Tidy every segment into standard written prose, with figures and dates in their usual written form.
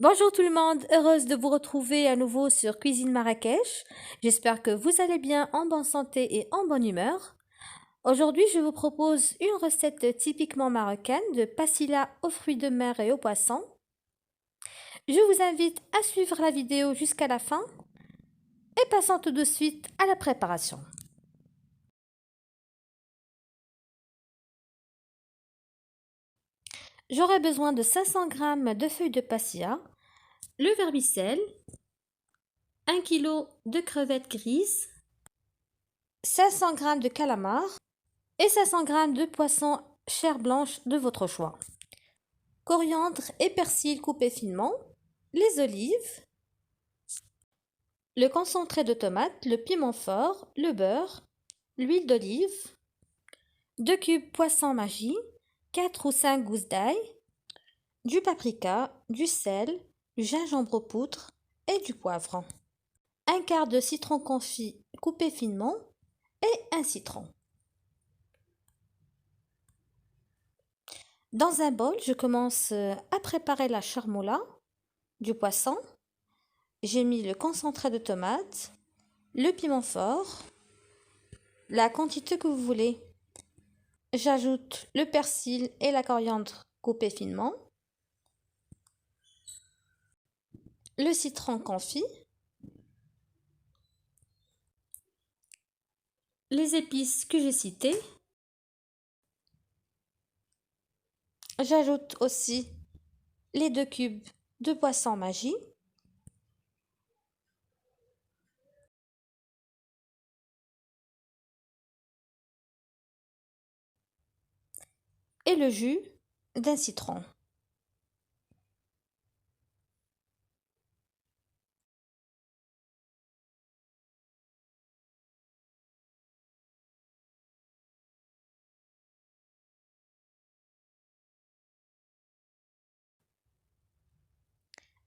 Bonjour tout le monde, heureuse de vous retrouver à nouveau sur Cuisine Marrakech. J'espère que vous allez bien, en bonne santé et en bonne humeur. Aujourd'hui, je vous propose une recette typiquement marocaine de passila aux fruits de mer et aux poissons. Je vous invite à suivre la vidéo jusqu'à la fin et passons tout de suite à la préparation. J'aurai besoin de 500 g de feuilles de passila, le vermicelle, 1 kg de crevettes grises, 500 g de calamars et 500 g de poisson chair blanche de votre choix. Coriandre et persil coupés finement, les olives, le concentré de tomate, le piment fort, le beurre, l'huile d'olive, 2 cubes poisson magie, 4 ou 5 gousses d'ail, du paprika, du sel, du gingembre au poudre et du poivre. Un quart de citron confit coupé finement et un citron. Dans un bol, je commence à préparer la charmoula du poisson. J'ai mis le concentré de tomate, le piment fort, la quantité que vous voulez. J'ajoute le persil et la coriandre coupés finement, le citron confit, les épices que j'ai citées. J'ajoute aussi les 2 cubes de poisson magie. Et le jus d'un citron.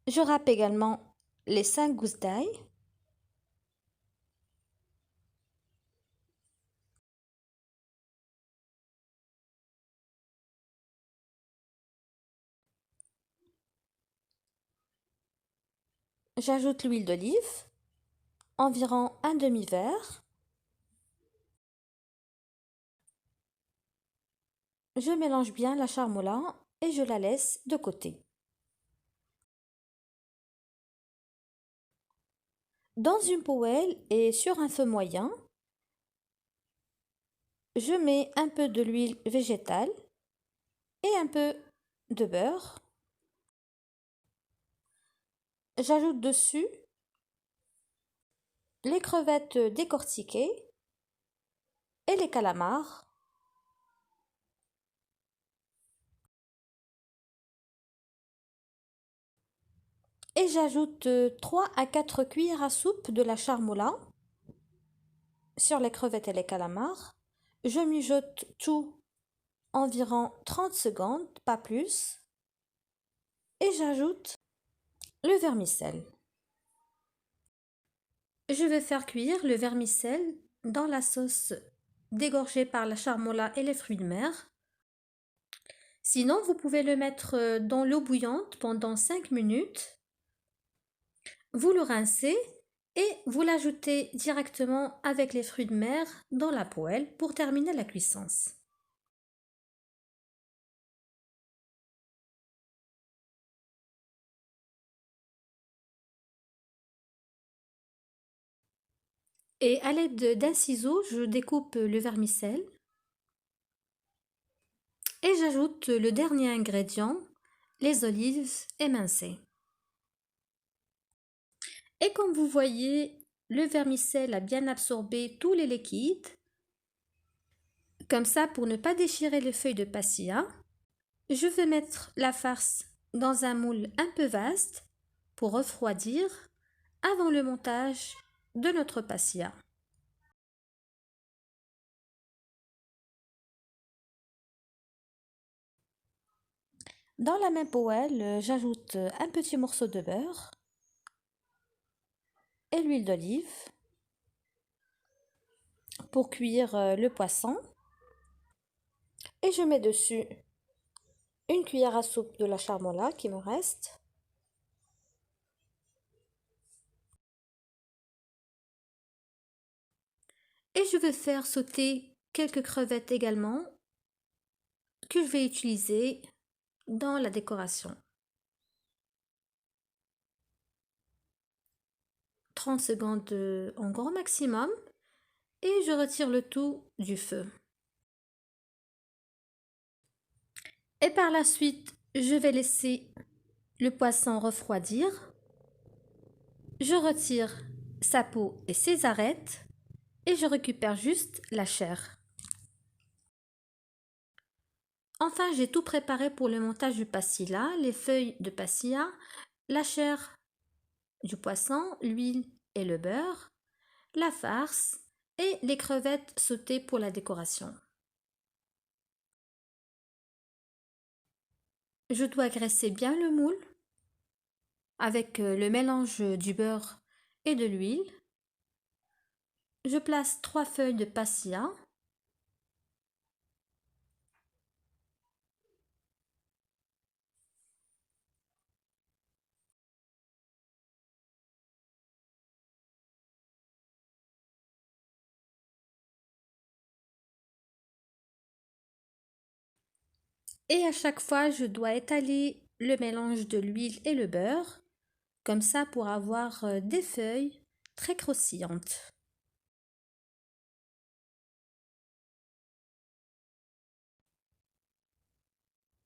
Je râpe également les 5 gousses d'ail. J'ajoute l'huile d'olive, environ un demi-verre. Je mélange bien la charmoula et je la laisse de côté. Dans une poêle et sur un feu moyen, je mets un peu de l'huile végétale et un peu de beurre. J'ajoute dessus les crevettes décortiquées et les calamars. Et j'ajoute 3 à 4 cuillères à soupe de la charmoula sur les crevettes et les calamars. Je mijote tout environ 30 secondes, pas plus. Et j'ajoute le vermicelle. Je vais faire cuire le vermicelle dans la sauce dégorgée par la charmoula et les fruits de mer. Sinon, vous pouvez le mettre dans l'eau bouillante pendant 5 minutes. Vous le rincez et vous l'ajoutez directement avec les fruits de mer dans la poêle pour terminer la cuisson. Et à l'aide d'un ciseau, je découpe le vermicelle et j'ajoute le dernier ingrédient, les olives émincées. Et comme vous voyez, le vermicelle a bien absorbé tous les liquides. Comme ça, pour ne pas déchirer les feuilles de passilla, je vais mettre la farce dans un moule un peu vaste pour refroidir avant le montage de notre passilla. Dans la même poêle, j'ajoute un petit morceau de beurre et l'huile d'olive pour cuire le poisson. Et je mets dessus une cuillère à soupe de la charmoula qui me reste. Et je vais faire sauter quelques crevettes également que je vais utiliser dans la décoration. 30 secondes en grand maximum et je retire le tout du feu. Et par la suite, je vais laisser le poisson refroidir. Je retire sa peau et ses arêtes et je récupère juste la chair. Enfin, j'ai tout préparé pour le montage du pastilla, les feuilles de pastilla, la chair du poisson, l'huile et le beurre, la farce et les crevettes sautées pour la décoration. Je dois graisser bien le moule avec le mélange du beurre et de l'huile. Je place 3 feuilles de pastilla. Et à chaque fois, je dois étaler le mélange de l'huile et le beurre, comme ça pour avoir des feuilles très croustillantes.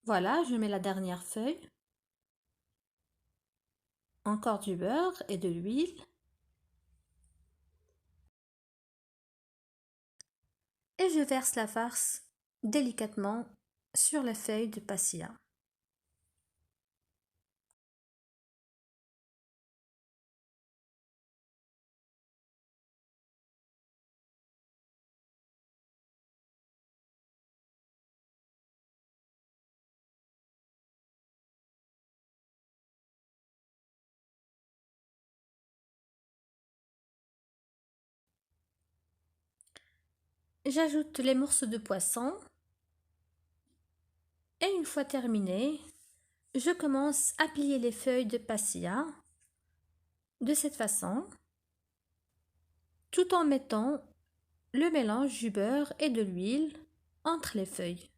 Voilà, je mets la dernière feuille. Encore du beurre et de l'huile. Et je verse la farce délicatement sur la feuille de pastilla. J'ajoute les morceaux de poisson et une fois terminé, je commence à plier les feuilles de pastilla de cette façon, tout en mettant le mélange du beurre et de l'huile entre les feuilles.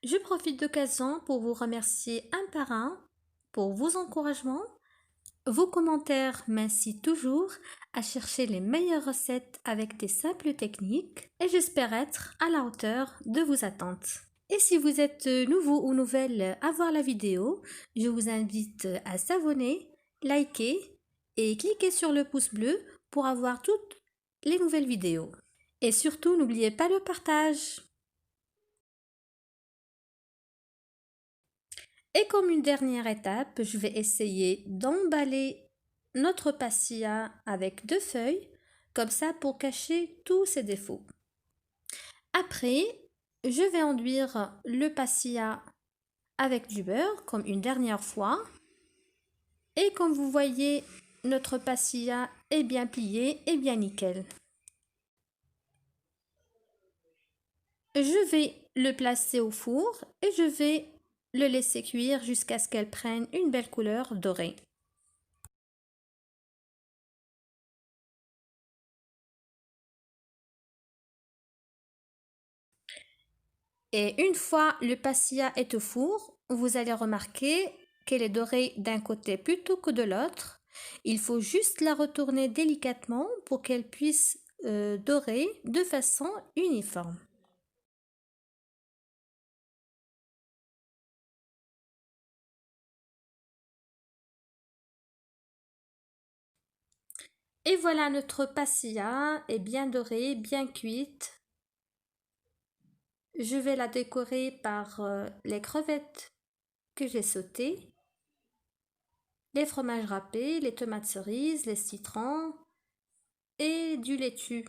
Je profite d'occasion pour vous remercier un par un pour vos encouragements. Vos commentaires m'incitent toujours à chercher les meilleures recettes avec des simples techniques et j'espère être à la hauteur de vos attentes. Et si vous êtes nouveau ou nouvelle à voir la vidéo, je vous invite à s'abonner, liker et cliquer sur le pouce bleu pour avoir toutes les nouvelles vidéos. Et surtout, n'oubliez pas le partage. Et comme une dernière étape, je vais essayer d'emballer notre pastilla avec 2 feuilles, comme ça pour cacher tous ses défauts. Après, je vais enduire le pastilla avec du beurre, comme une dernière fois. Et comme vous voyez, notre pastilla est bien plié et bien nickel. Je vais le placer au four et je vais le laisser cuire jusqu'à ce qu'elle prenne une belle couleur dorée. Et une fois le pastilla est au four, vous allez remarquer qu'elle est dorée d'un côté plutôt que de l'autre. Il faut juste la retourner délicatement pour qu'elle puisse dorer de façon uniforme. Et voilà, notre pastilla est bien dorée, bien cuite. Je vais la décorer par les crevettes que j'ai sautées, les fromages râpés, les tomates cerises, les citrons et du laitue.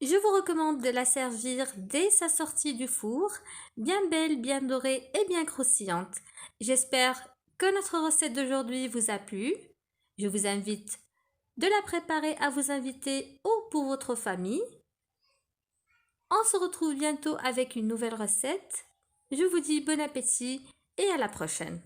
Je vous recommande de la servir dès sa sortie du four, bien belle, bien dorée et bien croustillante. J'espère que notre recette d'aujourd'hui vous a plu. Je vous invite de la préparer à vos invités ou pour votre famille. On se retrouve bientôt avec une nouvelle recette. Je vous dis bon appétit et à la prochaine.